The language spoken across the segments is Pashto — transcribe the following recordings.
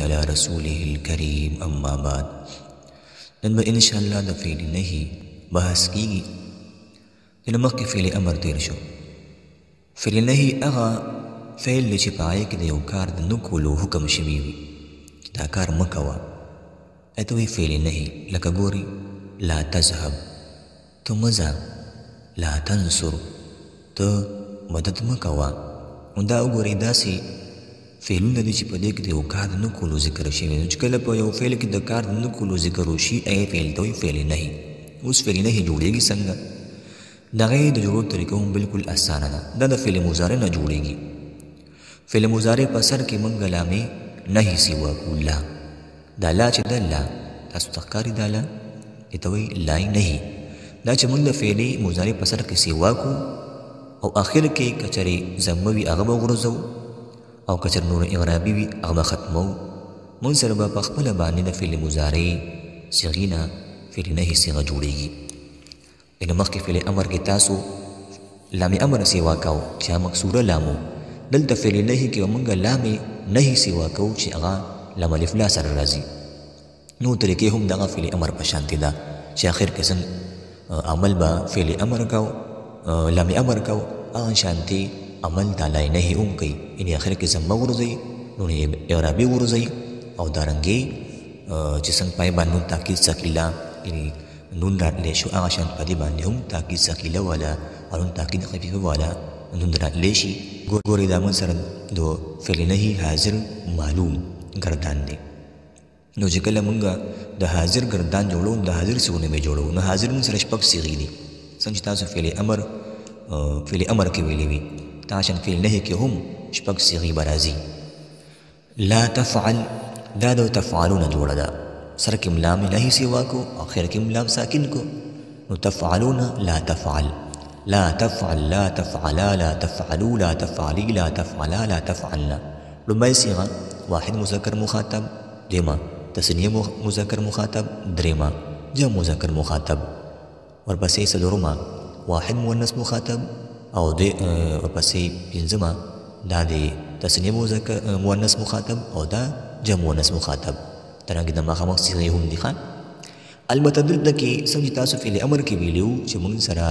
على رسوله الكريم اما بعد نن به ان شاء الله د فعل نهي بحث کیږي د مخکې فعل امر تیر شو فعل نهي هغه فعل چې پای کې د یو کار د نه کولو حکم شوی وي دا کار مکوه اته وی فعل نهي لکه ګوري لا تذهب تو مزه لا تنصر تو مدد مکوه دا وګوري داسې فعلونه دي چې په دې کې د یو کار د نه کولو ذکر شوی نو چې کله په یو فعل کې د کار د نه کولو ذکر وشي هغه فعل ته وایي فعل نهي اوس فعل نهي جوړیږي څنګه دغه د جوړولو طریقه هم بالکل اسانه ده دا د فعل مضارع نه جوړیږي فعل مضارع په سر کې موږ لامې نهي سوا کولا دا لا چې د لا تاسو تخکاری دا لا ته وایي لا نهي دا چې موږ د فعل مضارع په سر کې سوا کو او اخر کې کچري زموي هغه وګرځو او کچر نور اعرابي وي هغه ختمو مون سره په خپل باندې د فعل مضارع صيغه فعل نهي صيغه جوړيږي ان مخکې فعل امر کې تاسو لام امر سیوا کاو چې مکسوره لامو دلته فعل نهي کې موږ لام نهي سیوا کاو چې هغه لام الف لا سره راځي نو طریقې هم دغه فعل امر په شان دي دا چې اخر کې عمل با فعل امر کاو لام امر کاو هغه شانتي عمل د لای نهي هم کوي ان اخر کې زم ورځي نو اعرابي ورځي او دارنګي چې څنګه پای باندې تاکید ثقيله یعنی نون راتلی شو هغه شان په دې باندې هم تاکید ثقيله ولا او تاکید خفيفه ولا نون راتلی شي ګوري دا من سره دو فعل نهي حاضر معلوم ګردان دي نو چې کله مونږه د حاضر ګردان جوړو د حاضر څخه نه جوړو نو حاضر من سره شپږ صيغې دي څنګه تاسو فعل امر کې ویلې وي تاسو فعل نهي کې هم شپږ صيغې برازي لا تفعل دا د تفعلون جوړه ده سر کې لام نهي سیوا کو اخر کې لام ساکن کو نو تفعلون لا تفعل لا تفعل لا تفعلا لا تفعلوا لا تفعلي لا تفعلا لا تفعلنا لما صيغه واحد مذكر مخاطب دیما تثنیه مذکر مخاطب دریما جمع مذکر مخاطب ورپسې څلورما واحد مؤنث مخاطب او د ورپسې پنځما دا د تثنیه مذکر مؤنث مخاطب او دا جمع مؤنث مخاطب ترانګه د مخامخ صيغه هم دي ښه البته دلته کې څنګه تاسو فعل امر کې ویلو چې موږ سره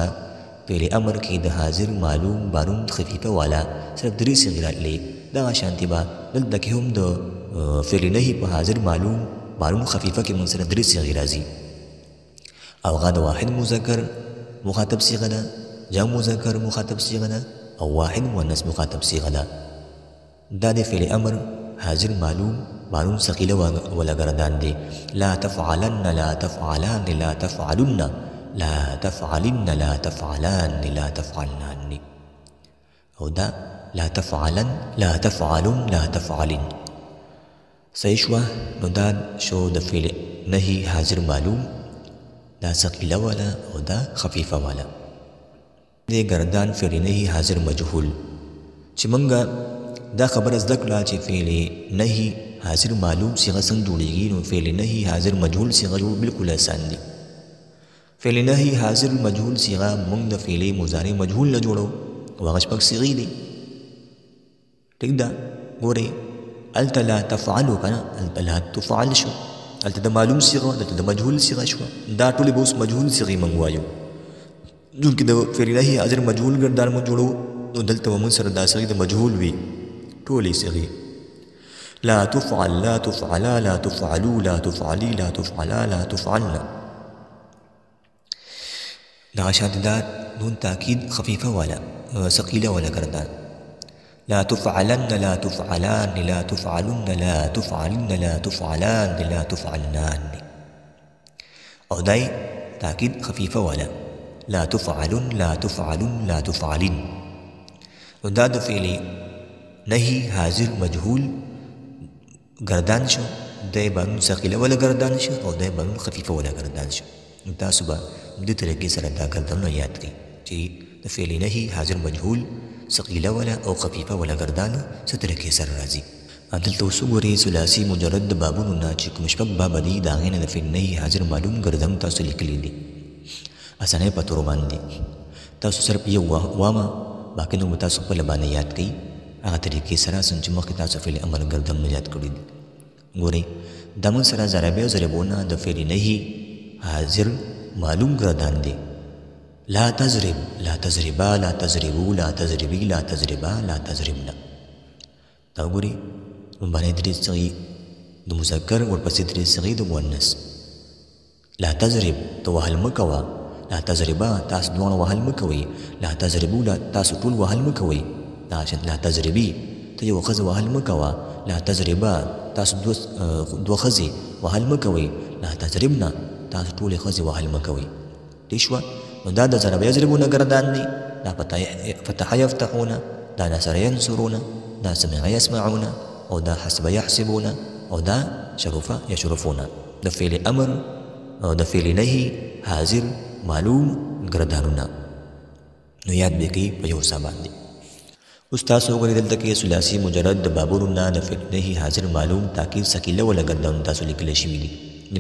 فعل امر کې د حاضر معلوم بارون خفيفه والا صرف درې صيغې راغلي دا شانتي با دلته کې هم د فعل نهي په حاضر معلوم بارون خفيفه کې موږ سره درې صيغې راځي او غد واحد مذکر مخاطب صيغه ده جمع مذکر مخاطب صيغه ده او واحد مؤنث مخاطب صيغه ده دا د فعل امر حاضر معلوم بارون ثقيله ولا گردان دي لا تفعلن لا تفعلان لا تفعلن لا تفعلن لا تفعلان لا تفعلن او دا لا تفعلن لا تفعلن لا تفعلن صحیح شو نو دا شو د فعل نهي حاضر معلوم دا ثقيله ولا او دا خفيفه ولا دې گردان فعل نهي حاضر مجهول چې مونږه دا خبر زده کړه چې فعل نهي حاضر معلوم صيغه څنګه جوړیږي نو فعل نهي حاضر مجهول صيغه جوړ بالکل آسان دي فعل نهي حاضر مجهول صيغه مونږ د فعل مضارع مجهول نه جوړو هغه شپږ صيغې دي ټیک ده ګوري الت لا تفعلوا کنه لا تفعل شو الت د معلوم صيغه د مجهول صيغه شو دا ټول به اوس مجهول صيغه منغوايو جون کې د فعل نهي حاضر مجهول ګردان مو جوړو نو دلته موږ سره دا صيغه د مجهول وي ټولې صيغې لا تفعل لا تفعلا لا تفعلوا لا تفعلي لا تفعلا لا تفعلنا دا شاددات نون تاكيد خفيفه ولا ثقيله ولا گردان لا تفعلن لا تفعلان لا تفعلن لا تفعلن لا تفعلان لا تفعلنان او داي تاكيد خفيفه ولا لا تفعلن لا تفعلن لا تفعلن دا د فعل نهي حاضر مجهول گردان شو دای باندې ثقيله ولا گردان شو او دای باندې خفيفه ولا گردان شو تاسو به د طریقې سره دا ګردانونه یاد کړئ چې د فعل نهي حاضر مجهول ثقيله ولا او خفيفه ولا گردان څه طریقې سره راځي عدالت وسګوري ثلاثي مجرد بابونو نه چې کوم شپږ باب دي دا غینه د فعل نهي حاضر معلوم ګردان تاسو لیکلي دي اسانه په تور باندې تاسو صرف یو وامه باقي نو تاسو په لبانه یاد کړئ هغه طریقې سره څنګه مخکې تاسو فعل امر ګردان یاد کړی دي ګورئ دا موږ سره ضربې او ضربونه د فعل نهي حاضر معلوم ګردان دی. لا تضرب، لا تضربا، لا تضربو، لا تضربي، لا تضربا، لا تضربنا. دا ګورئ لومبنۍ درې صيغې د مذکر ورپسې درې صيغې د مؤنث. لا تضرب ته وهل مه کوه، لا تضربا تاسو دواړه وهل مه کوئ، لا تضربو تاسو ټول وهل مه کوئ، لا تضربي ته یو ښځه وهل مه کوه، لا تضربا تاسو دوه ښځې وهل مه کوئ، لا تضربنا تاسو ټولې ښځې وهل مه کوئ. دې شوه نو دا د ضرب یضربونه ګردان دی، دا فتح یفتحونه، دا نصر ینصرونه، دا سمع یسمعونه، او دا حسب یحسبونه، او دا شرف یشرفونه. د فعل امر او د فعل نهي حاضر معلوم ګردانونه نو یاد به کوي په یو څه باندې. اوس تاسو وګورئ دلته کې ثلاثي مجرد د بابونو نه د فعل نهي حاضر معلوم تاکید ثقيله ولا ګردان تاسو لیکل شوي دي.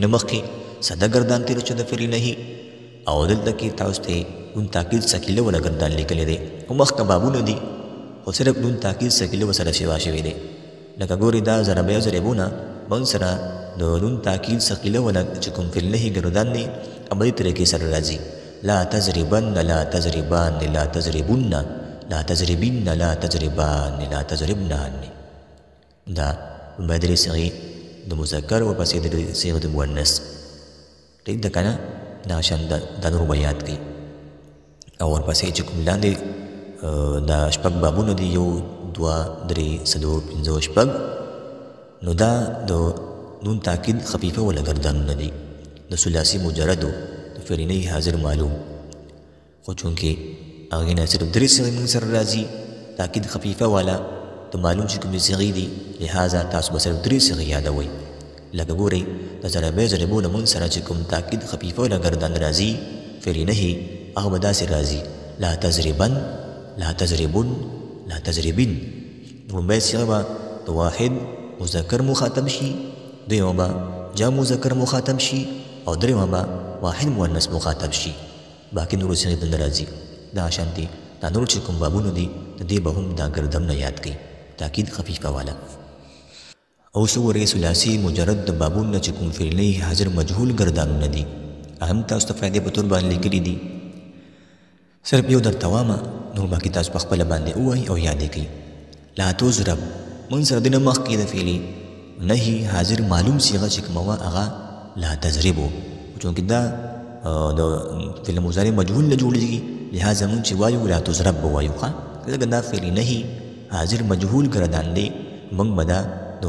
د مخکې ساده ګردان تیر شو د فعل نهي او دلته کې تاسو ته نون تاکید ثقيله ولا ګردان لیکل دي. او مخکې بابونه دي خو صرف نون تاکید ثقيله وسره شوا شوي دي. لکه ګورئ دا ضرب او ضربونه موږ سره د نون تاکید ثقيله ولا چې کوم فعل نهي ګردان دي عملي طریقې سره راځي. لا تضربن، لا تضربان، لا تضربن، لا تضربن، لا تضربان، لا تضربنان. دا بدري صيغه د مذکر او پسې د صيغه د مؤنث. ټیک ده کنه؟ دا شان د نور بیات کی او ورپسې چې کوم لاندې دا شپږ بابونه دي، یو دوه درې څلور پنځه شپږ، نو دا د نون تاکید خفیفه ولا ګردانونه دي د ثلاثي مجردو د فعل نهي حاضر معلوم. خو چونکې هغې نه صرف درې صيغې موږ سره راځي تاکید خفیفه والا د معلوم چې کومې صيغې دي، لهذا تاسو به صرف درې صيغې یادوئ. لکه ګورئ د ضربې ضربونه موږ سره چې کوم تاکید خفیفه ولا ګردان راځي فعل نهي هغه به داسې راځي. لا تضربن، لا تضربن، لا تضربن. لومړۍ صيغه به د واحد مذکر مخاطب شي، دویمه به جمع مذکر مخاطب شي، او دریمه به واحد مؤنث مخاطب شي. باقي نور صيغې دلته راځي. دا شانتي دا نور چې کوم بابونه دي د دې به هم دا ګردم نه یاد کړئ تاکید خفیفه والا. او سورې ثلاثي مجرد د بابونه چې کوم فعل نهي حاضر مجهول ګردانونه دي هم تاسو ته فائدې په تور باندې لیکلي دي. صرف یو درته وامه نور باقي تاسو په خپله باندې ووایئ او یاد یې کړئ. لا تضرب موږ سره د نه مخکې د فعل نهي حاضر معلوم صيغه چې کومه وه هغه لا تضربو، چونکې دا د فعل مضارع مجهول نه جوړېږي، لهذا موږ چې وایو لا تضرب به وایو. ښه ځکه دا فعل نهي حاضر مجهول ګردان دی، موږ به دا د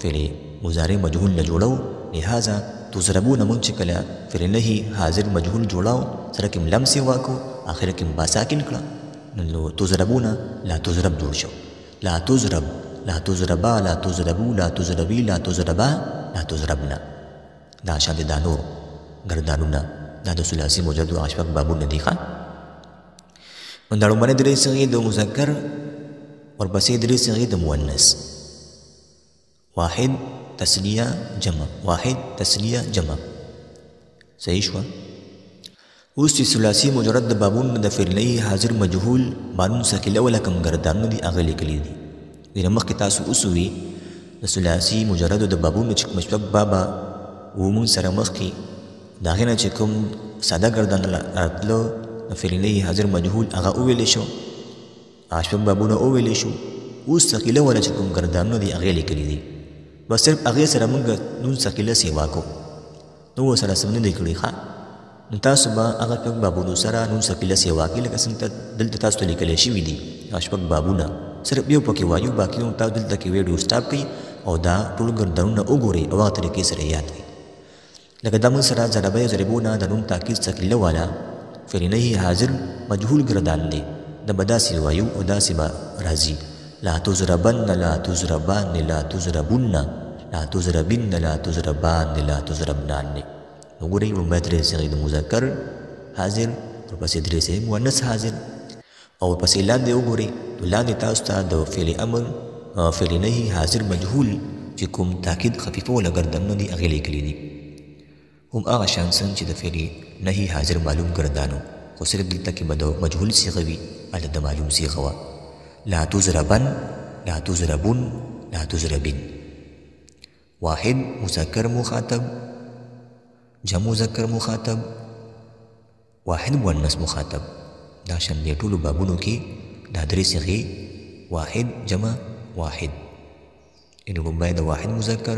فعل مضارع مجهول نه جوړو، لهذا تضربونه موږ چې کله فعل نهي حاضر مجهول جوړاو سره کې لمس یې واکو آخر کې با ساکن کړه، نو تضربونه لا تضرب جوړ شو. لا تضرب، لا تضربا، لا تضربو، لا تضربي، لا تضربا، لا تضربنا. دا شان دا نور ګردانونه دا د ثلاثي مجرد او شپږ بابونه دي. ښه نو دا لومړنۍ درې صيغې د مذکر ورپسې درې صيغې د مؤنث. واحد تسنیه جمع، واحد تسنیه جمع. صحیح شوه؟ اوس چې ثلاثي مجرد د بابونه د فعل نهي حاضر مجهول معلوم ثقيله ولا کم ګردانونه دي هغه لیکلي دي. دې مخکې تاسو اوس ووي د ثلاثي مجردو د بابونو چې کوم شپږ بابه ومون سره مخکې د هغې نه چې کوم ساده ګردان راتلو د فعل نهي حاضر مجهول هغه وویلی شو، هغه شپږ بابونه وویلی شو. اوس ثقيله ولا چې کوم ګردانونه دي هغې لیکلي دي، بس صرف هغې سره موږ نون ثقيله سیوا کو، نو ورسره څه نه دی کړي. ښه نو تاسو به هغه شپږ بابونو سره نون ثقيله سیوا کړئ لکه څنګه دلته تاسو ته لیکلی شوي دي. هغه شپږ بابونه صرف یو پکې وایو، باقي نو تاسو دلته کې ویډیو سټاپ کړئ او دا ټول ګردانونه وګورئ او هغه طریقې سره یاد کړئ. لکه دا موږ سره ضربې ضربونه د نون تاکید ثقيله والا فعل نهي حاضر مجهول ګردان دی، دا به داسې وایو او داسې به راځي. لا تضربن، لا تضربان، لا تضربن، لا تضربن، لا تضربان، لا تضربنان. نو ګورئ لومړی درې صيغې د مذکر حاضر، ورپسې درې صيغې مؤنث حاضر، او ورپسې لاندې وګورئ نو لاندې تاسو ته د فعل امر فعل نهي حاضر مجهول چې کوم تاکید خفیفه ولا ګردانونه دي هغې لیکلي دي. هم هغه شان څنګه چې د فعل نهي حاضر معلوم ګردانو، خو صرف دلته کې به د مجهول صيغه وي هلته د معلوم صيغه وه. لا تضربن، لا تضربن، لا تضربن. واحد مذکر مخاطب، جمع مذکر مخاطب، واحد مؤنث مخاطب. دا شان دی ټولو بابونو کې دا درې صيغې واحد جمع واحد، یعنې لومړی د واحد مذکر،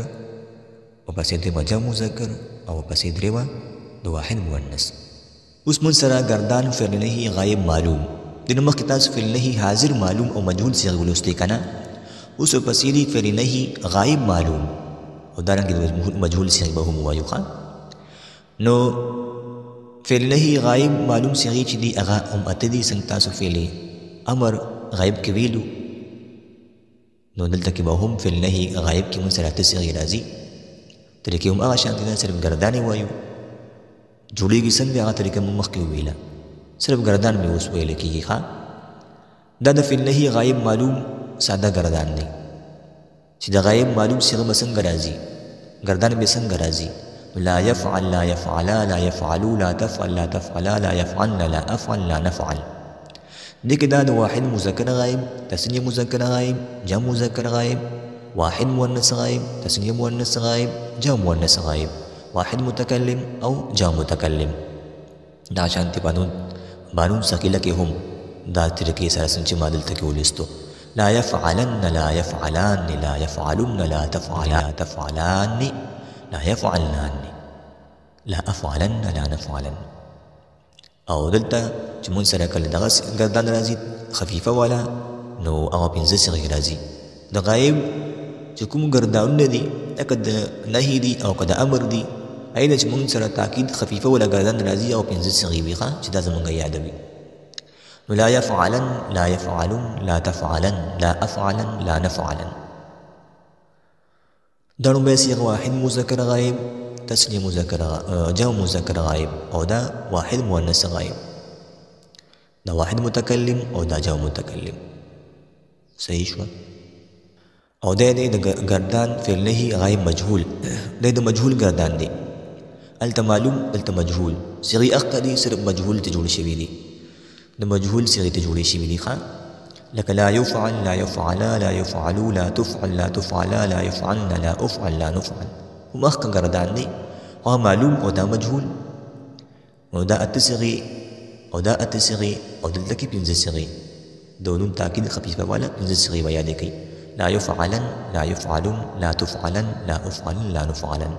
ورپسې دویمه جمع مذکر، او ورپسې درېیمه د واحد مؤنث. اوس موږ سره ګردان فعل نهي غایب معلوم د نه مخکې تاسو فعل نهي حاضر معلوم او مجهول صيغې ولوستې که نه. اوس ورپسې دي فعل نهي غایب معلوم او دارنګې مجهول صيغې به هم ووایو. نو فعل نهي غایب معلوم صيغې چې دي هغه هم اته دي. څنګه تاسو فعل امر غایب کې ویلو، نو دلته کې به هم فعل نهي غایب کې موږ سره اته صيغې راځي. ترې کې هم هغه شانتې ده، صرف ګردان یې وایو. جوړېږي څنګه هغه طریقه موږ مخکې وویله، صرف ګردان مې اوس ویل کېږي. دا د فعل نهي غایب معلوم ساده ګردان دی چې د غایب معلوم صيغه به څنګه راځي، ګردان به څنګه راځي. لا يفعل، لا يفعلا، لا يفعلوا، لا تفعل، لا تفعلا، لا يفعلن، لا أفعل، لا نفعل. دې کې دا د واحد مذکر غایب، تثنیه مذکر غایب، جمع مذکر غایب، واحد مؤنث غایب، تثنیه مؤنث غایب، جمع مؤنث غایب، واحد متکلم او جمع متکلم. دا شانتي بانون ثقيله کې هم دا طریقې سره څنګه ما دلته کې ولستو. لا يفعلن، لا يفعلان، لا يفعلن، لا تفعلا، لا تفعلان، لا يفعلنان، لا افعلن، لا نفعلن. او دلته چې مونږ سره کله دغه ګردان راځي خفیفه والا، نو هغه پنځه صيغې راځي. د غایب چې کوم ګردانونه دي لکه د نهي دي او که د امر دي، هغې چې مونږ سره تاکید خفیفه والا ګردان راځي او پنځه صيغې وي چې دا زمونږ یادوي. نو لا يفعلن، لا يفعلن، لا تفعلن، لا افعلن، لا نفعلن. دا لومړی صيغه واحد مذکر غایب، تثنیه مذکر جمع مذکر غایب، او دا واحد مؤنث غایب. دا واحد متکلم او دا جمع متکلم. صحیح شو؟ او دا دی د ګردان فعل نهي غایب مجهول، دا د مجهول ګردان دی. هلته معلوم دلته مجهول. صيغې اخته دي صرف مجهول ته جوړې شوي دي، د مجهول صيغې ته جوړې شوي دي. لك لا يفعل، لا يفعلا، لا يفعلوا، لا تفعل، لا تفعلا، لا يفعلن، لا أفعل، لا نفعل. هم أخكا قردان دي، وها معلوم أو دا مجهول، أو دا التسغي، أو دا التسغي، أو دلتكي بينزسغي. دونون تاكيد خفيفة ولا بينزسغي ويادكي. لا يفعلن، لا يفعلن، لا تفعلن، لا أفعلن، لا نفعلن.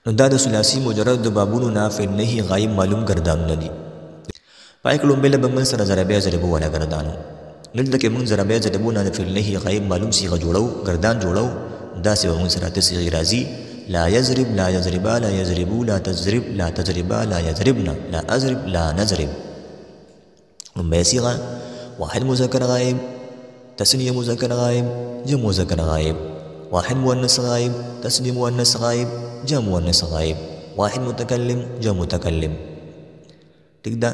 دا د ثلاثي مجرد د بابونو نه فعل نهي غایب معلوم ګردانونه دي. پای کې لومبله به موږ سره ضربه ضربو والا ګردانو. دلته کې موږ ضربه ضربو نه د فعل نهي غایب معلوم صيغه جوړو، ګردان جوړو. داسې به موږ سره اته صيغې راځي. لا يضرب، لا يضربا، لا يضربو، لا تضرب، لا تضربا، لا يضربن، لا أضرب، لا نضرب. لومبۍ صيغه واحد مذکر غایب، تثنیه مذکر غایب، جمع مذکر غایب، واحد مؤنث غایب، تثنیه مؤنث غایب، جمع مؤنث غایب، واحد متکلم، جمع متکلم. ٹھیک ده؟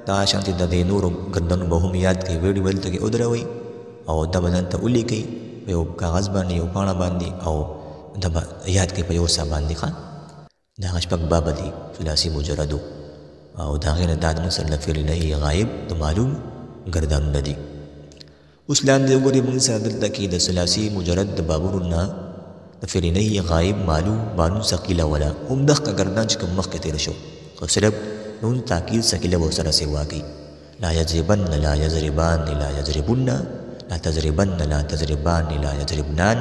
دا شانتي د دې نورو ګردانو به هم یاد کړئ، ویډیو بل ته کې ودروئ او دا به ځان ته ولیکئ په یو کاغذ باندې، یو پاڼه باندې، او دا به یاد کړئ په یو څه باندې. دا هغه شپږ بابه دي ثلاثي مجردو، او د هغې نه دا د موږ سره د فعل نهي غایب د معلوم ګردانونه دي. اوس لاندې وګورئ موږ سره دلته کې د ثلاثي مجرد د بابونو نه د فعل نهي غایب معلوم بانون ثقیله ولا هم دغه ګردان چې کوم مخکې تېر شو، خو صرف نون تاکید ثقیله به سره سوا کوي. لا يضربن، لا يضربان، لا يضربن، لا تضربن، لا تضربان، لا يضربنان،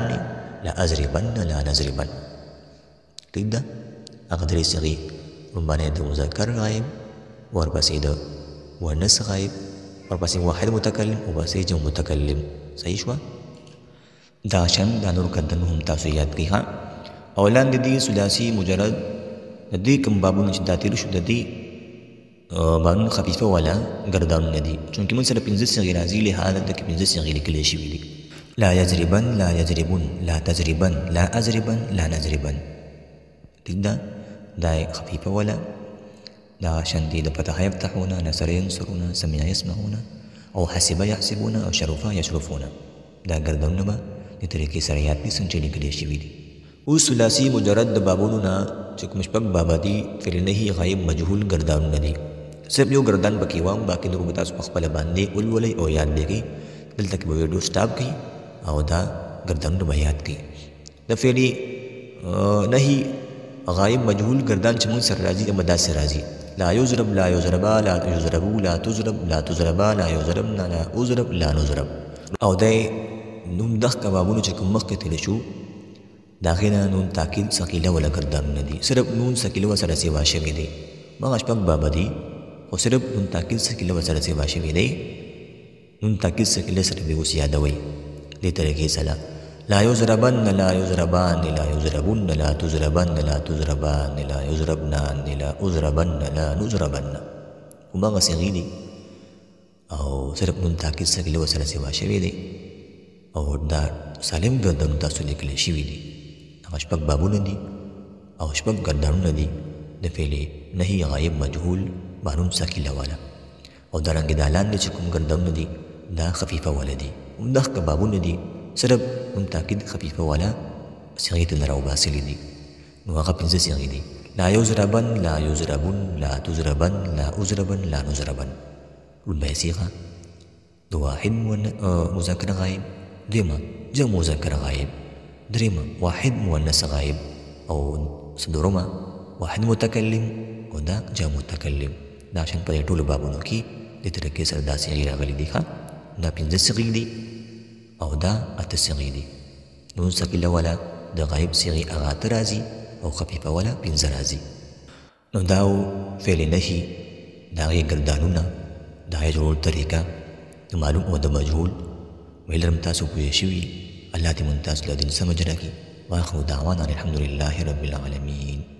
لا أضربن، لا نضربن. ٹھیک ده؟ هغه درې صيغې، لومړنی د مذکر غایب، ورپسې د مؤنث غایب، ورپسې واحد متکلم، ورپسې جمع متکلم. صحیح شوه؟ دا شان دا نور ګردانو هم تاسو یاد کړئ. او لاندې دي ثلاثي مجرد د دې کوم بابونه چې دا تېر شو د دې بانون خفیفه والا ګردانونه دي، چونکې موږ سره پنځه صيغې راځي، لهذا دلته کې پنځه صيغې لیکلې شوي دي. لا يضربن، لا يضربن، لا تضربن، لا أضربن، لا نضربن. ٹھیک ده؟ دا خفیفه والا. دا شانتي د فتح يفتحون، نصر ينصرون، سمع يسمعون، او حسب يحسبون، او شرف يشرفون. دا ګردانونه به د طریقې سره یاد کړئ څنګه چې لیکلې شوي دي. اوس ثلاثي مجرد د بابونو نه چې کوم شپږ بابه دي فعل نهي غایب مجهول ګردانونه دي. صرف یو ګردان پکې وایم، باقي نور به تاسو په خپله باندې ولولئ او یاد به کړئ. دلته کې به ویډیو سټاپ کړئ او دا ګردانونه به یاد کړئ. د فعل نهي غائب مجهول گردان چې موږ سره راځي د مداسه راځي لا یضرب لا یضربا لا یضربو لا تضرب لا تضربا لا یضربنا لا اضرب لا نضرب او د نون دغ کبابونو چې کوم مخکې تل شو داغه نه نون تاکید ثقيله ولا گردان ندي صرف نون ثقيله وسره سیوا شوی دی ما شپږ باب دي او صرف نون تاکید ثقيله وسره سیوا شوی دی نون تاکید ثقيله سره به اوس یادوي دې طریقې سره لا یضربن لا یضربان لا یضربن لا تضربن لا تضربان لا یضربنان لا اضربن لا نضربن وما صيغي او صرف نون تاکید ثقيله وسره سیوا شوی دی او دا سالم گردانو تاسو لیکل شوی دی هغه شپږ بابونه دي او شپږ گردانونه دي د فعل نهي غایب مجهول بانون ثقيله والا او درنګ د لاندې چې کوم گردانونه دي دا خفيفه والا دي همدغه بابونه دي صرف من تاکید خفيفه والا صيغه ته راو باسلې دي نو هغه پنځه صيغې دي لا یضربن لا یضربن لا تضربن لا اضربن لا نضربن ربع صيغه دو واحد مذکر غائب دیمه جمع مذکر غائب دريمة واحد مؤنث غائب أو صدرما واحد متكلم ودا جمع متكلم دا عشان په ټولو بابونو کې د ترکیب سره داسې غیر غلي دي ښه دا پنځه صيغې دي او دا اته صيغې دي نون ثقيله ولا د غائب صيغې هغه اته راځي او خفيفه ولا پنځه راځي نو دا فعل نهي دا غي ګردانونه دا یې جوړ طریقه د معلوم او د مجهول ویلرم تاسو پوه شئ الله دې ممتاز له دین سمجھ راکړي واخر دعوانا الحمد لله رب العالمين